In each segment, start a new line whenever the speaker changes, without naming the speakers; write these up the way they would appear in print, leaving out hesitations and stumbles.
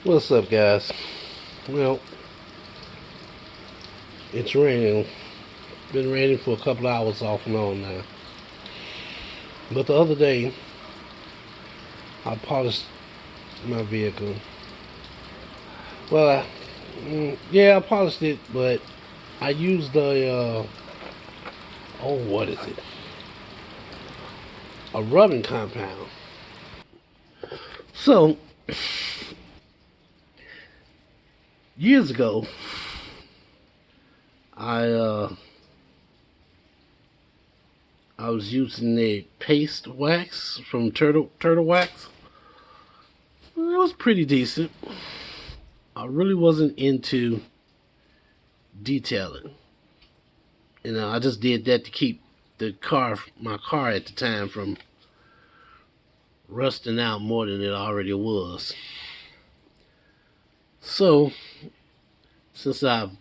What's up, guys? Well, it's raining. Been raining for a couple hours off and on now. But the other day, I polished my vehicle. Well, yeah, I polished it, but I used what is it? A rubbing compound. So, years ago, I uh, I was using a paste wax from Turtle Wax. It was pretty decent. I really wasn't into detailing. I just did that to keep my car at the time, from rusting out more than it already was. So, since I've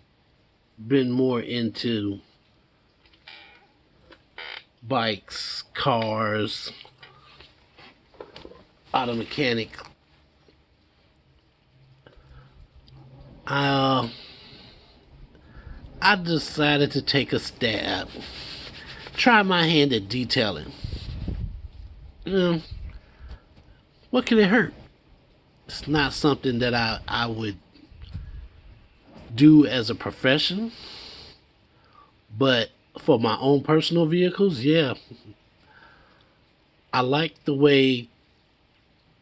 been more into bikes, cars, auto mechanic, I decided to take a stab, try my hand at detailing. What can it hurt? It's not something that I would do as a profession, but for my own personal vehicles, yeah, I like the way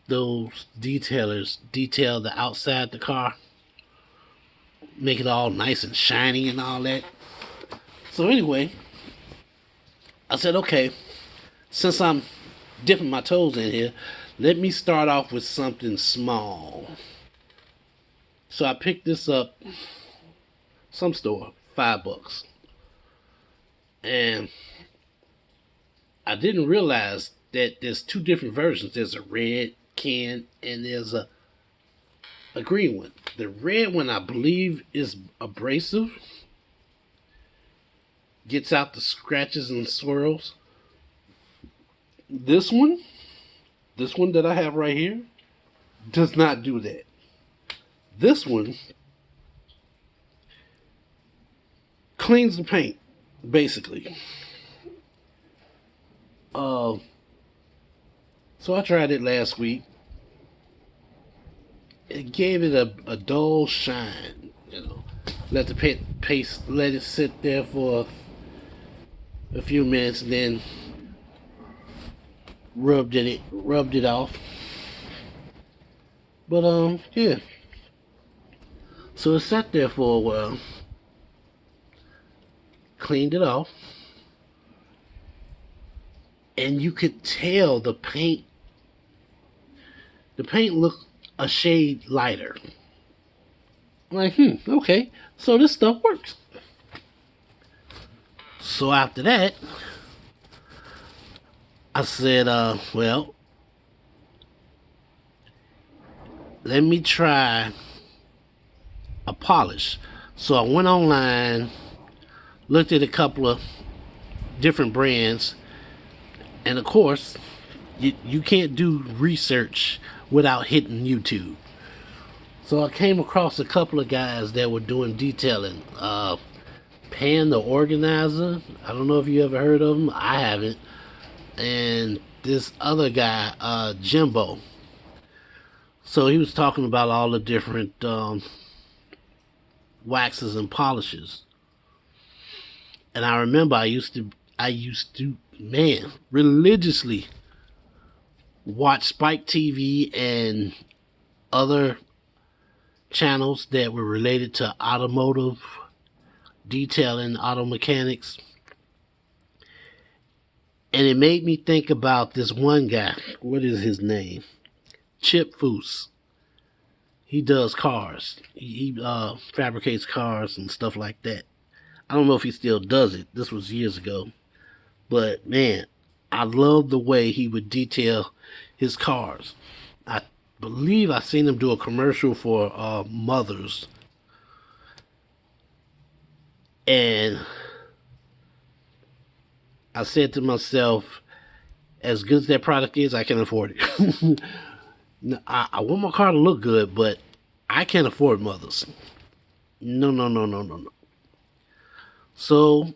those detailers detail the outside of the car, make it all nice and shiny and all that. So anyway, I said, okay, since I'm dipping my toes in here, let me start off with something small. So I picked this up, some store, $5. And I didn't realize that there's two different versions. There's a red can and there's a green one. The red one, I believe, is abrasive. Gets out the scratches and swirls. This one that I have right here, does not do that. This one cleans the paint, basically. So I tried it last week. It gave it a dull shine. Let the paste let it sit there for a few minutes, and then rubbed it off. But yeah. So it sat there for a while. Cleaned it off. And you could tell the paint looked a shade lighter. I'm like, okay, so this stuff works. So after that, I said, well, let me try a polish. So I went online, looked at a couple of different brands, and of course, you can't do research without hitting YouTube. So I came across a couple of guys that were doing detailing. Pan the Organizer, I don't know if you ever heard of him. I haven't. And this other guy, Jimbo. So he was talking about all the different waxes and polishes. And I remember I used to, man, religiously watch Spike TV and other channels that were related to automotive detailing, auto mechanics. And it made me think about this one guy. What is his name? Chip Foose. He does cars. He fabricates cars and stuff like that. I don't know if he still does it. This was years ago. But man, I love the way he would detail his cars. I believe I seen him do a commercial for Mothers. And I said to myself, as good as that product is, I can afford it. I want my car to look good, but I can't afford mothers. No, no, no, no, no, no. So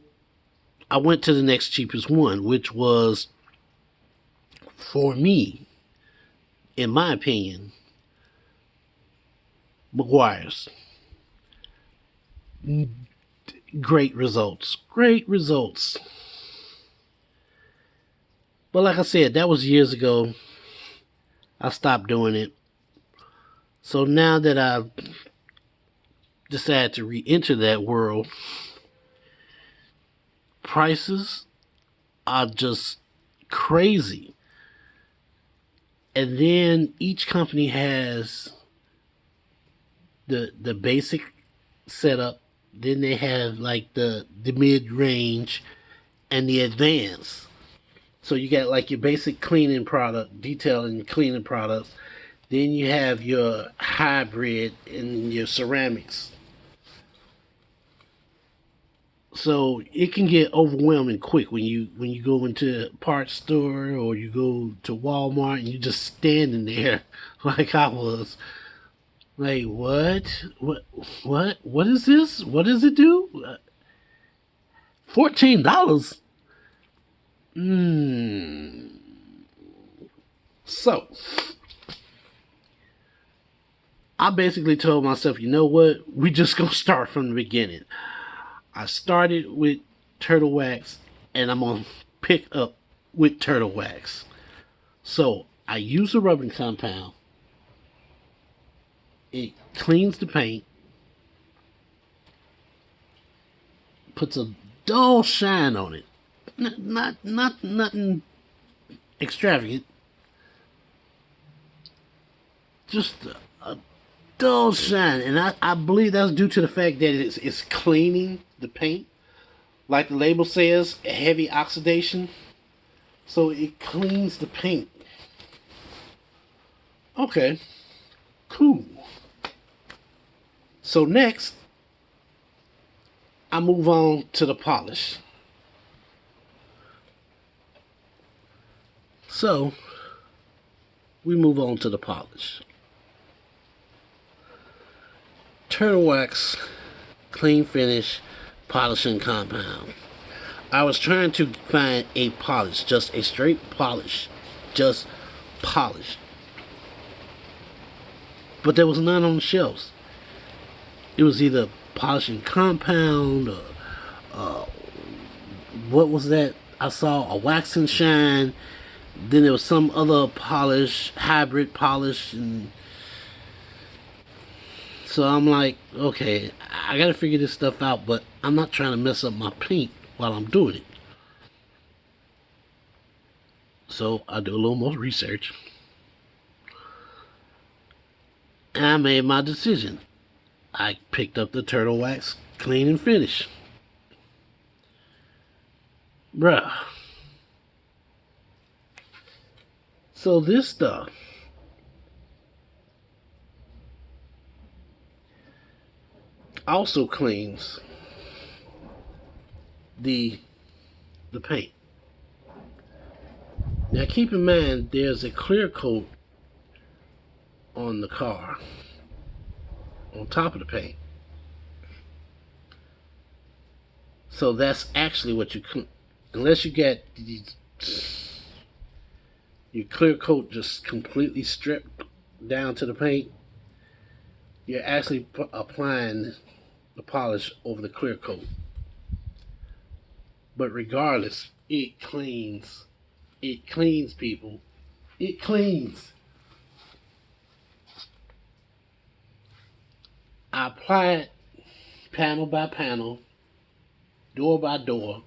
I went to the next cheapest one, which was, for me, in my opinion, McGuire's. Great results. Great results. But like I said, that was years ago. I stopped doing it. So now that I decided to re-enter that world, prices are just crazy. And then each company has the basic setup. Then they have like the mid range and the advanced. So you got like your basic cleaning product, detailing cleaning products. Then you have your hybrid and your ceramics. So it can get overwhelming quick when you go into a parts store or you go to Walmart and you're just standing there like I was. Like what? What is this? What does it do? $14. Hmm. So I basically told myself, you know what? We just gonna start from the beginning. I started with turtle wax, and I'm gonna pick up with turtle wax. So I use a rubbing compound. It cleans the paint, puts a dull shine on it. Not nothing extravagant. Just a dull shine, and I believe that's due to the fact that it's cleaning the paint, like the label says, heavy oxidation. So it cleans the paint. Okay, cool. So next, I move on to the polish. So we move on to the polish. Turtle wax, clean finish, polishing compound. I was trying to find a polish, just a straight polish, just polish. But there was none on the shelves. It was either polishing compound or uh, what was that? I saw a wax and shine. Then there was some other polish, hybrid polish, and so I'm like, okay, I gotta figure this stuff out, but I'm not trying to mess up my paint while I'm doing it. So I do a little more research, and I made my decision. I picked up the turtle wax, clean and finish. Bruh. So this stuff also cleans the paint. Now keep in mind there's a clear coat on the car on top of the paint. So that's actually what you unless you get your clear coat just completely stripped down to the paint, you're actually applying the polish over the clear coat. But regardless, it cleans. It cleans, people. It cleans. I apply it panel by panel, door by door.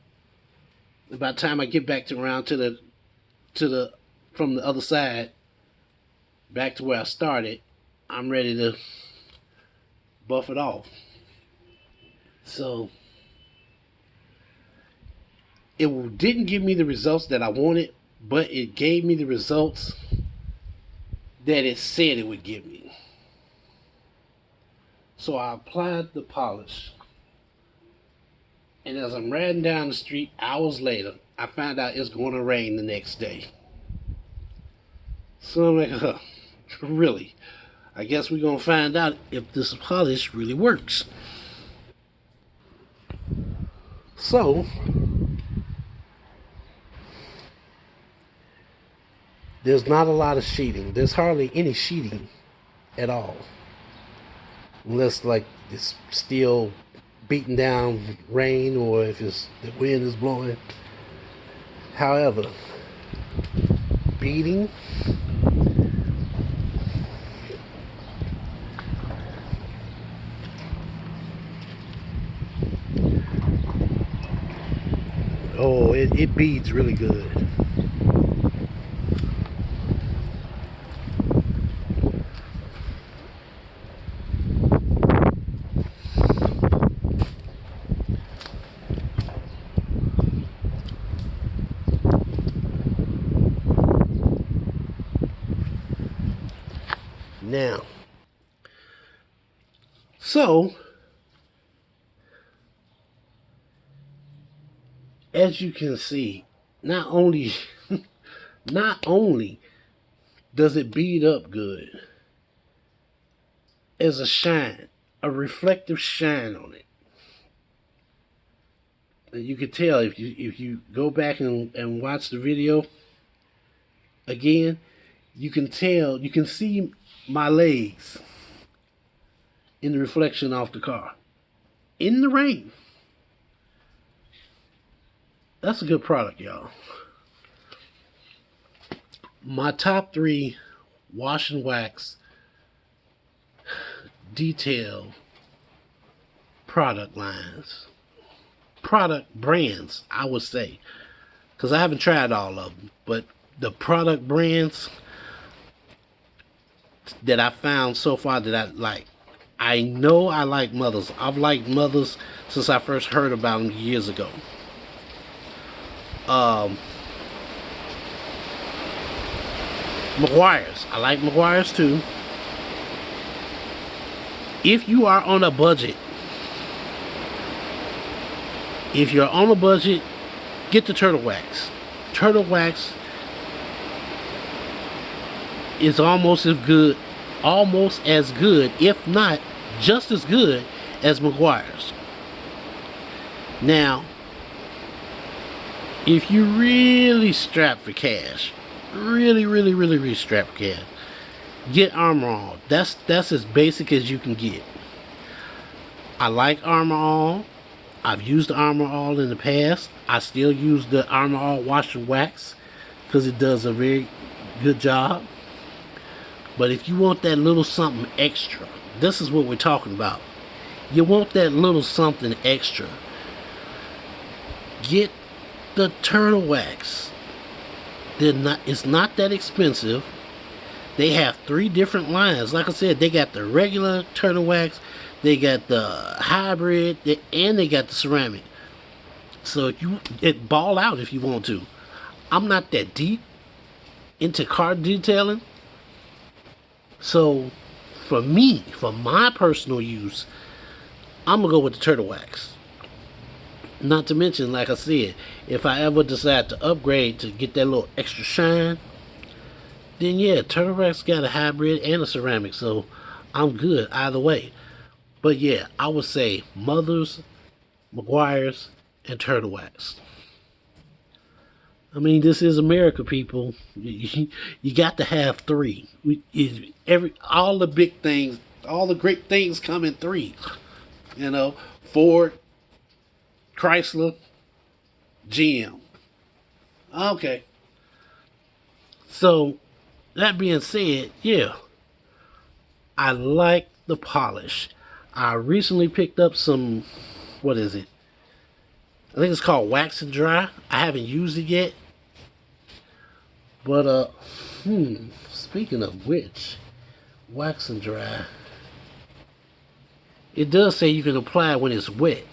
By the time I get back to around to the from the other side, back to where I started, I'm ready to buff it off. So it didn't give me the results that I wanted, but it gave me the results that it said it would give me. So I applied the polish. And as I'm riding down the street hours later, I found out it's going to rain the next day. So I'm like, really? I guess we're gonna find out if this polish really works. So, there's not a lot of sheeting. There's hardly any sheeting at all. Unless like it's still beating down rain or if it's the wind is blowing. However, beading, oh, it beads really good. Now, so as you can see, not only not only does it bead up good, there's a shine, a reflective shine on it. And you can tell if you go back and watch the video again, you can tell, you can see my legs in the reflection off the car in the rain. That's a good product, y'all. My top 3 wash and wax detail product lines, product brands, I would say, because I haven't tried all of them, but the product brands that I found so far that I like. I know I like Mothers. I've liked Mothers since I first heard about them years ago. Meguiar's. I like Meguiar's too. If you are on a budget, get the Turtle Wax. Turtle Wax is almost as good, if not just as good as Meguiar's. Now, if you really strap for cash, really strap for cash, get Armor All. That's as basic as you can get. I like Armor All. I've used Armor All in the past. I still use the Armor All Wash and Wax because it does a very good job. But if you want that little something extra, this is what we're talking about. You want that little something extra, get the Turtle Wax. It's not that expensive. They have 3 different lines. Like I said, they got the regular Turtle Wax, they got the hybrid, and they got the ceramic. So it ball out if you want to. I'm not that deep into car detailing. So for me, for my personal use, I'm gonna go with the Turtle Wax. Not to mention, like I said, if I ever decide to upgrade to get that little extra shine, then yeah, Turtle Wax got a hybrid and a ceramic, so I'm good either way. But yeah, I would say Mothers, Meguiar's, and Turtle Wax. I mean, this is America, people. You got to have 3. All the big things, all the great things come in 3. You know, Ford, Chrysler, GM. Okay. So, that being said, yeah, I like the polish. I recently picked up some, what is it? I think it's called Wax and Dry. I haven't used it yet. But, speaking of which, Wax and Dry, it does say you can apply when it's wet.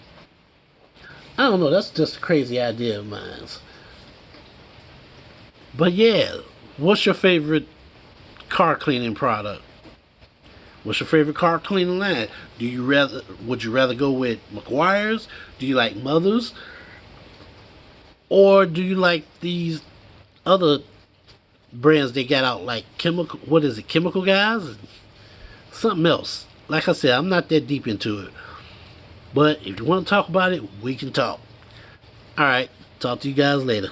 I don't know, that's just a crazy idea of mine. But yeah, what's your favorite car cleaning product? What's your favorite car cleaning line? Would you rather go with Meguiar's? Do you like Mothers? Or do you like these other brands they got out, like Chemical Guys? something else. Like I said, I'm not that deep into it. But if you want to talk about it, we can talk. Alright, talk to you guys later.